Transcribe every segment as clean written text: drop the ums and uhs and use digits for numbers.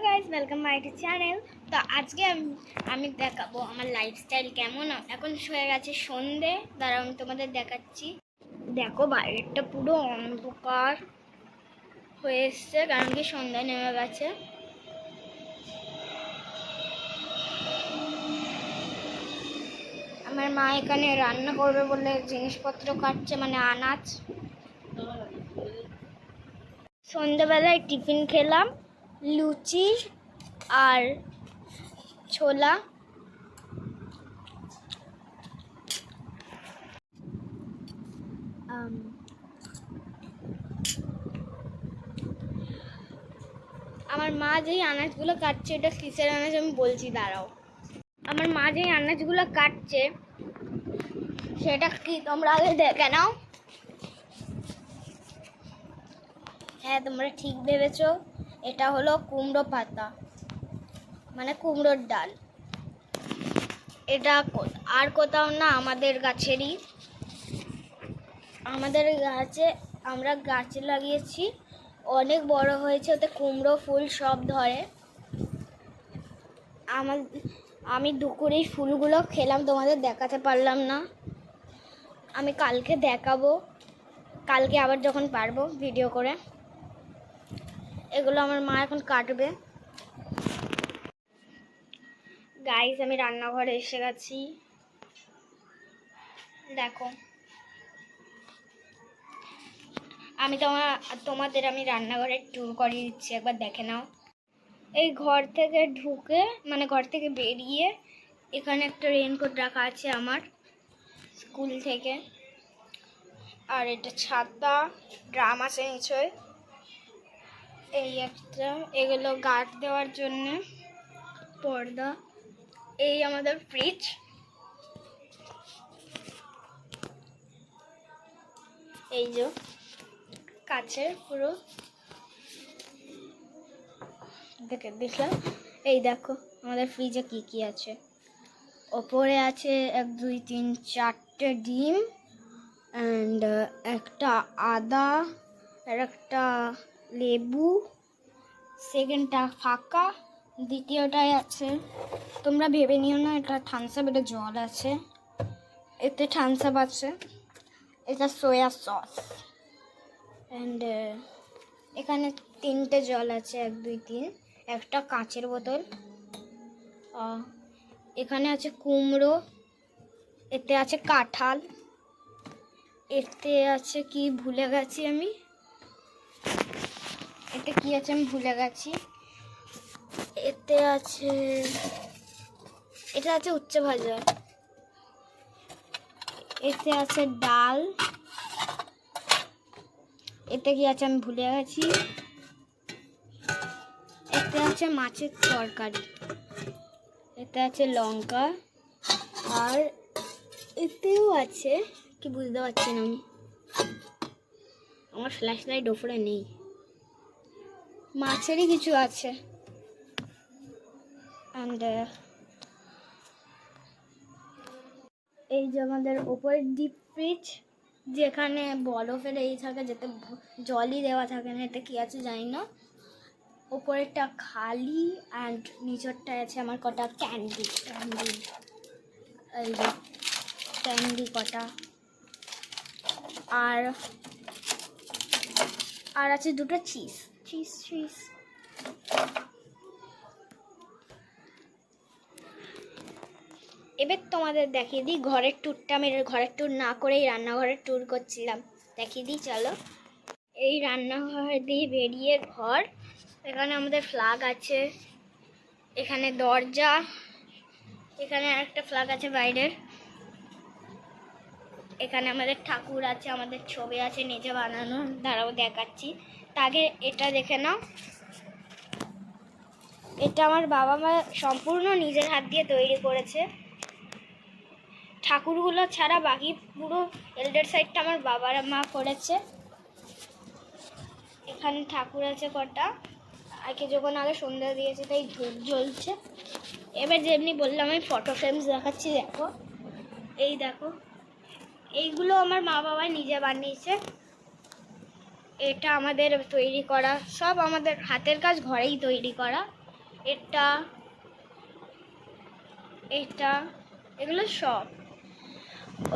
Guys, welcome my to channel. তো আজকে আমি দেখাবো আমার লাইফস্টাইল কেমন। এখন হয়ে গেছে সন্ধে, দাঁড়াও আমি তোমাদের দেখাচ্ছি। দেখো বাইরেটা পুরো অন্ধকার হয়ে এসছে, কারণ কি সন্ধ্যা নেমে গেছে। আমার মা এখানে রান্না করবে বলে জিনিসপত্র কাটছে, মানে আনাজ। সন্ধ্যাবেলায় টিফিন খেলাম, লুচি আর ছোলা। আমার মা যেই আনাজগুলো কাটছে, এটা কিসের আনাজ আমি বলছি, দাঁড়াও। আমার মা যেই আনাজগুলো কাটছে সেটা কি তোমরা আগে দেখে নাও। হ্যাঁ, তোমরা ঠিক ভেবেছো, এটা হলো কুমড়ো পাতা, মানে কুমড়োর ডাল। এটা আর কোথাও না, আমাদের গাছেরই। আমাদের গাছে, আমরা গাছে লাগিয়েছি, অনেক বড় হয়েছে, ওতে কুমড়ো ফুল সব ধরে। আমি দুপুরেই ফুলগুলো খেলাম, তোমাদের দেখাতে পারলাম না। আমি কালকে দেখাবো, কালকে আবার যখন পারবো ভিডিও করে। এগুলো আমার মা এখন কাটবে। গাইস, আমি রান্নাঘরে এসে গেছি, দেখো। আমি তোমাদের আমি রান্নাঘরের ট্যুর করিয়ে দিচ্ছি, একবার দেখে নাও। এই ঘর থেকে ঢুকে, মানে ঘর থেকে বেরিয়ে, এখানে একটা রেইনকোট রাখা আছে আমার স্কুল থেকে। আর এটা ছাতা, ড্রাম আছে নিচয়, এই একটা, এগুলো গার্ড দেওয়ার জন্য পর্দা। এই আমাদের ফ্রিজ, এই যে কাছের পুরো দেখলাম। এই দেখো আমাদের ফ্রিজে কি কি আছে। ওপরে আছে 1 2 3 4টে ডিম, অ্যান্ড একটা আদা, আর একটা লেবু। সেকেন্ডটা ফাঁকা, দ্বিতীয়টায় আছে, তোমরা ভেবে নিও না এটা থামস আপ, এটা জল আছে, এতে থামস আপ আছে। এটা সোয়া সস, অ্যান্ড এখানে 3টে জল আছে, 1 2 3, একটা কাঁচের বোতল। এখানে আছে কুমড়ো, এতে আছে কাঁঠাল, এতে আছে কি ভুলে গেছি আমি, এতে কি আছে আমি ভুলে গেছি। এতে আছে, এটা আছে উচ্ছে ভাজা, এতে আছে ডাল, এতে কি আছে আমি ভুলে গেছি। এতে আছে মাছের তরকারি, এতে আছে লঙ্কা, আর এতেও আছে কি বুঝতে পারছি না আমি, আমার ফ্ল্যাশ লাইট ওপরে নেই। মাছেরই কিছু আছে। অ্যান্ড এই যে আমাদের ওপরের ডিপ ফ্রিজ, যেখানে বরফের এই থাকে, যেতে জলই দেওয়া থাকে না। এটা কি আছে জানি না। ওপরেরটা খালি, অ্যান্ড নিচেরটায় আছে আমার কটা ক্যান্ডি। এই যে ক্যান্ডি কটা, আর আছে 2টো চিজ। এবার তোমাদের দেখিয়ে দিই ঘরের ট্যুরটা। আমি ঘরের ট্যুর না করেই রান্নাঘরের ট্যুর করছিলাম, দেখিয়ে দিই চলো। এই রান্নাঘর দিয়ে বেরিয়ে ঘর, এখানে আমাদের ফ্ল্যাগ আছে, এখানে দরজা, এখানে একটা ফ্ল্যাগ আছে বাইরের, এখানে আমাদের ঠাকুর আছে, আমাদের ছবি আছে নিজে বানানো, দাঁড়াও দেখাচ্ছি। তাকে এটা দেখে নাও, এটা আমার বাবা মা সম্পূর্ণ নিজের হাত দিয়ে তৈরি করেছে। ঠাকুরগুলো ছাড়া বাকি পুরো এল্ডার সাইডটা আমার বাবার মা করেছে। এখানে ঠাকুর আছে কটা, যখন আগে সন্ধ্যা দিয়েছে তাই ধূপ জ্বলছে। এবার যেমনি বললাম আমি ফটো ফ্রেমস দেখাচ্ছি, দেখো। এই দেখো, এইগুলো আমার মা বাবা নিজে বানিয়েছে। এটা আমাদের তৈরি করা, সব আমাদের হাতের কাজ, ঘরেই তৈরি করা। এটা এটা এগুলো সব।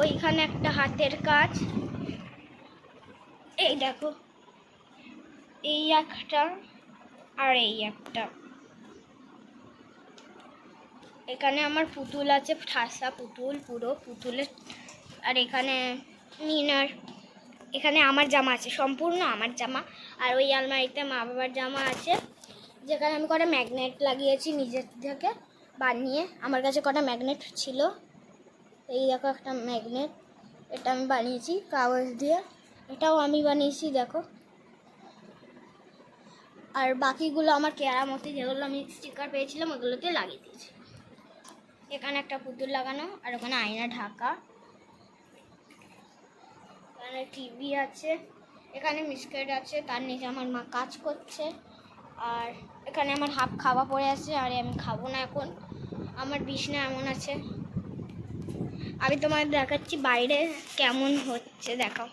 ওইখানে একটা হাতের কাজ, এই দেখো, এই একটা আর এই একটা। এখানে আমার পুতুল আছে, ঠাসা পুতুল, পুরো পুতুলের। আর এখানে মিনার, এখানে আমার জামা আছে, সম্পূর্ণ আমার জামা। আর ওই আলমারিতে মা বাবার জামা আছে, যেখানে আমি কটা ম্যাগনেট লাগিয়েছি নিজের থেকে বানিয়ে। আমার কাছে কটা ম্যাগনেট ছিল, এই দেখো একটা ম্যাগনেট, এটা আমি বানিয়েছি কাগজ দিয়ে, এটাও আমি বানিয়েছি দেখো। আর বাকিগুলো আমার কেরামতি, যেগুলো আমি স্টিকার পেয়েছিলাম ওগুলোতে লাগিয়ে দিয়েছি। এখানে একটা পুতুল লাগানো, আর ওখানে আয়না ঢাকা। এখানে টিভি আছে, এখানে মিস্কেট আছে, তার নিচে আমার মা কাজ করছে। আর এখানে আমার হাফ খাওয়া পড়ে আছে, আর আমি খাবো না এখন। আমার বিছনা এমন আছে, আমি তোমাদের দেখাচ্ছি বাইরে কেমন হচ্ছে, দেখাও।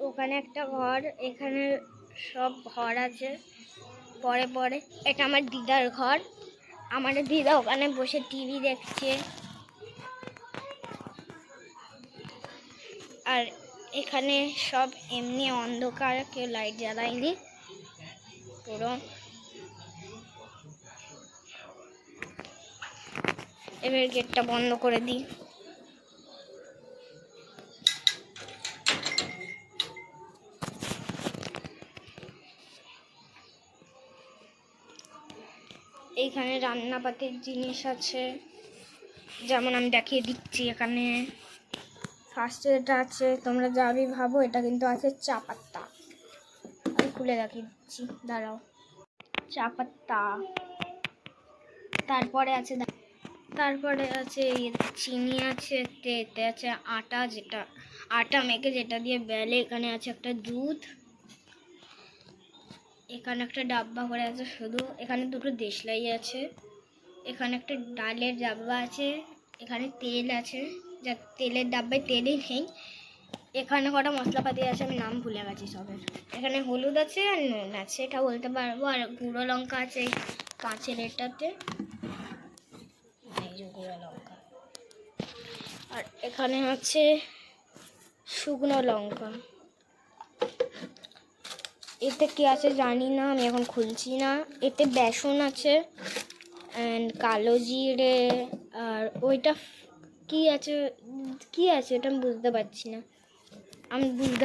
ওখানে একটা ঘর, এখানে সব ঘর আছে পরে পরে। এটা আমার দিদার ঘর, আমার দিদা ওখানে বসে টিভি দেখছে। আর এখানে সব এমনি অন্ধকার, কেউ লাইট জ্বালায়নি পুরো। এবার গেটটা বন্ধ করে দিই। এইখানে রান্নাপাতির জিনিস আছে, যেমন আমি দেখিয়ে দিচ্ছি। এখানে ফার্স্টে এটা আছে, তোমরা যাবি ভাবো, এটা কিন্তু আছে চা পাতা। আমি খুলে দেখিয়ে দিচ্ছি, দাঁড়াও। চা পাতা, তারপরে আছে চিনি আছে, এতে আছে আটা, যেটা আটা মেখে যেটা দিয়ে বেলে। এখানে আছে একটা দুধ, এখানে একটা ডাব্বা করে আছে শুধু, এখানে দুটো দেশলাই আছে, এখানে একটা ডালের ডাব্বা আছে, এখানে তেল আছে, যা তেলের ডাব্বায় তেলই নেই। এখানে কটা মশলাপাতি আছে, আমি নাম ভুলে গেছি সবের। এখানে হলুদ আছে আর নুন আছে, এটা বলতে পারবো। আর গুঁড়ো লঙ্কা আছে কাঁচের এটাতে, এই যে গুঁড়ো লঙ্কা। আর এখানে আছে শুকনো লঙ্কা, এতে কি আছে জানি না, আমি এখন খুলছি না। এতে বেসন আছে অ্যান্ড কালো জিরে, আর ওইটা কি আছে এটা আমি বুঝতে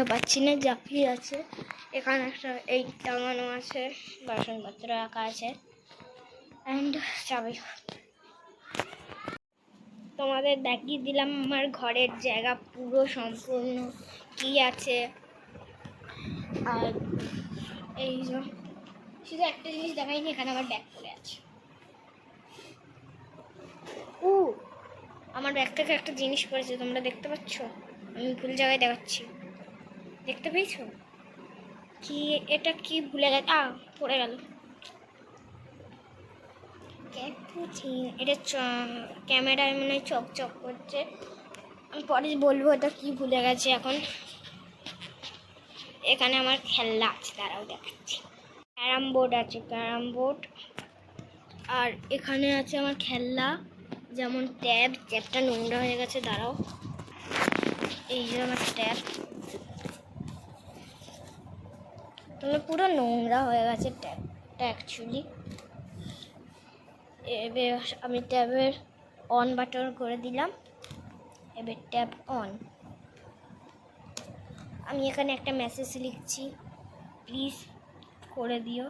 পারছি না যা কি আছে। এখানে একটা এই টাঙানো আছে, বাসনপত্র রাখা আছে অ্যান্ড চাবি। তোমাদের দেখিয়ে দিলাম আমার ঘরের জায়গা পুরো সম্পূর্ণ কি আছে। আর এই যে শুধু একটা জিনিস দেখাইনি, এখানে আমার ব্যাগ পড়ে আছে। আমার ব্যাগ থেকে একটা জিনিস পড়েছে, তোমরা দেখতে পাচ্ছ? আমি ভুল জায়গায় দেখাচ্ছি, দেখতে পেয়েছো কি? এটা কি ভুলে গেছে, পড়ে গেল। এটা ক্যামেরায় মনে হয় চকচক করছে, আমি পরে বলবো এটা কি ভুলে গেছে এখন। এখানে আমার খেলনা আছে, তারাও দেখাচ্ছি। ক্যারাম বোর্ড আছে, আর এখানে আছে আমার খেলনা, যেমন ট্যাবটা নোংরা হয়ে গেছে, দাঁড়াও। এই যে আমার ট্যাব পুরো নোংরা হয়ে গেছে ট্যাবটা অ্যাকচুয়ালি। এবার আমি ট্যাবের অন বাটন করে দিলাম, এবার ট্যাব অন। আমি এখানে একটা মেসেজ লিখছি, প্লিজ করে দিও।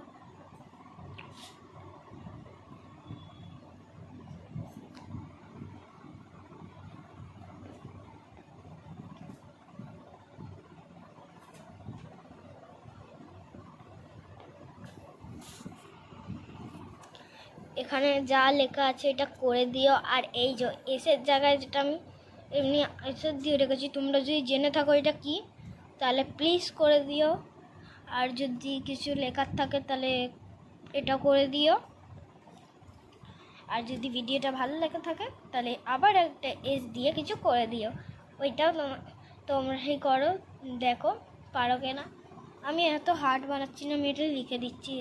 এখানে যা লেখা আছে এটা করে দিও। আর এই যে এসের জায়গায় যেটা আমি এমনি এসে দিয়ে রেখেছি, তোমরা যদি জেনে থাকো এটা কি, তাহলে প্লিজ করে দিও। আর যদি কিছু লেখার থাকে তাহলে এটা করে দিও। আর যদি ভিডিওটা ভালো লেগে থাকে তাহলে আবার একটা এস দিয়ে কিছু করে দিও, ওইটাও তোমরাই করো, দেখো পারো কিনা। আমি এত হার্ড বানাচ্ছি না, আমি এটা লিখে দিচ্ছি।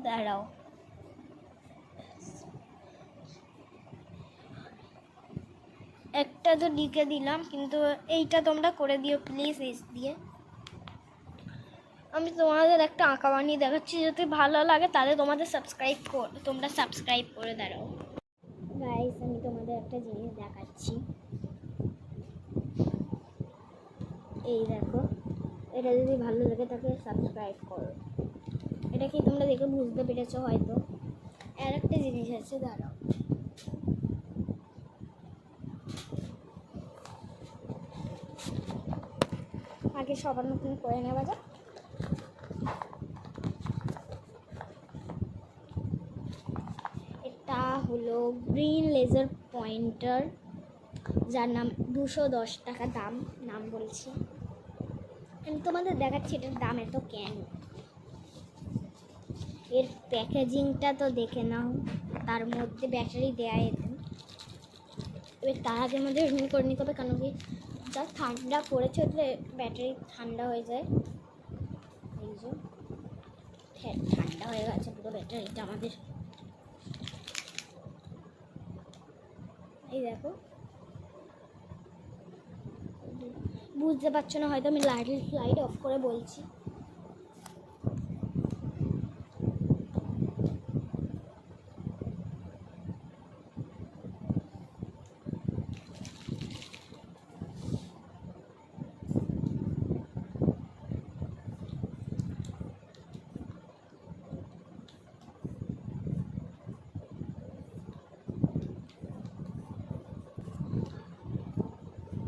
দাঁড়াও, একটা তো লিখে দিলাম, কিন্তু এইটা তোমরা করে দিও প্লিজ এস দিয়ে। আমি তোমাদের একটা আঁকা বানিয়ে দেখাচ্ছি, যদি ভালো লাগে তাহলে তোমরা সাবস্ক্রাইব করে দাঁড়াও। গাইস, আমি তোমাদের একটা জিনিস দেখাচ্ছি, এই দেখো, এটা যদি ভালো লাগে তাকে সাবস্ক্রাইব করো। এটা কি তোমরা দেখে বুঝতে পেরেছো হয়তো। আর একটা জিনিস আছে, দাঁড়াও, আগে সবার মতন করে নেওয়া যাক। এটা হলো গ্রিন লেজার পয়েন্টার, যার নাম 210 টাকা নাম বলছি। আমি তোমাদের দেখাচ্ছি এটার দাম এত কেন। এর প্যাকেজিংটা তো দেখে নাও, তার মধ্যে ব্যাটারি দেয়া এতে। এবার তার আগে আমাদের রিমুভ করে নিতে হবে, কারণ কি যা ঠান্ডা পড়েছে ওতে ব্যাটারি ঠান্ডা হয়ে যায়। এই যে ঠান্ডা হয়ে গেছে পুরো ব্যাটারিটা আমাদের। এই দেখো, বুঝতে পারছো না হয়তো, আমি লাইট অফ করে বলছি।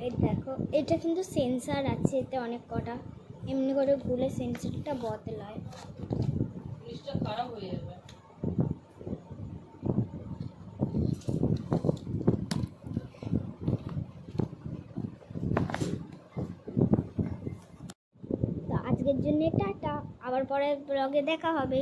এই দেখো, এটা কিন্তু সেন্সার আছে এতে অনেক কটা, এমনি করে ভুলে সেন্সারটা বদলায়। খারাপ হয়ে যাবে। তো আজকের জন্য টাটা, আবার পরের ব্লগে দেখা হবে।